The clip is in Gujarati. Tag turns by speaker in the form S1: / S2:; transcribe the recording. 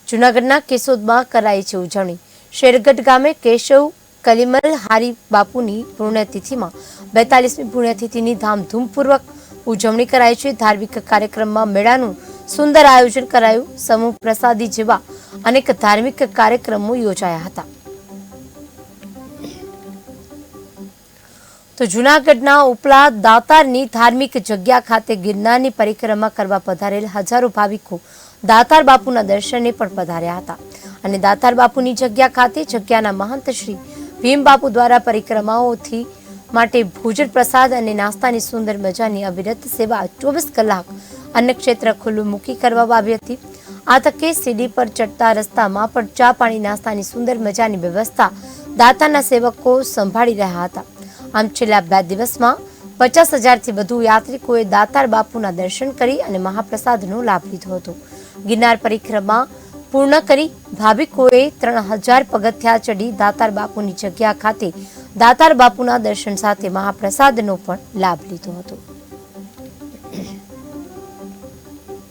S1: જૂનાગઢના કેશોદમાં કરાઈ છે ઉજવણી। શેરગઢ ગામે કેશવ કલીમલ હારી બાપુની પુણ્યતિથિમાં 42મી પુણ્યતિથિની ધામધૂમપૂર્વક ઉજવણી કરાઈ છે। ધાર્મિક કાર્યક્રમમાં મેળાનું સુંદર આયોજન કરાયું। સમૂહ પ્રસાદી જેવા અનેક ધાર્મિક કાર્યક્રમો યોજાયા હતા। તો જૂનાગઢના ઉપલા દાતારની ધાર્મિક જગ્યા ખાતે ગિરનારની પરિક્રમા કરવા પધારેલ હજારો ભાવિકો દાતાર બાપુના દર્શને પણ પધાર્યા હતા અને દાતાર બાપુની જગ્યા ખાતે જગ્યાના મહંત શ્રી ભીમ બાપુ દ્વારા પરિક્રમાઓથી માટે ભોજન પ્રસાદ અને નાસ્તાની સુંદર મજાની અવિરત સેવા 24 કલાક અન્ન ક્ષેત્ર ખુલ્લું મૂકી કરવામાં આવી હતી। આ તકે સીડી પર ચડતા રસ્તામાં પણ ચા પાણી નાસ્તાની સુંદર મજાની વ્યવસ્થા દાતાના સેવકો સંભાળી રહ્યા હતા। આમ છેલ્લા 2 દિવસમાં 50,000થી વધુ યાત્રિકોએ દાતાર બાપુના દર્શન કરી અને મહાપ્રસાદનો લાભ લીધો હતો। ગિરનાર પરિક્રમા પૂર્ણ કરી ભાવિકોએ 3000 પગથિયા ચડી દાતાર બાપુની જગ્યા ખાતે દાતાર બાપુના દર્શન સાથે મહાપ્રસાદનો પણ લાભ લીધો હતો।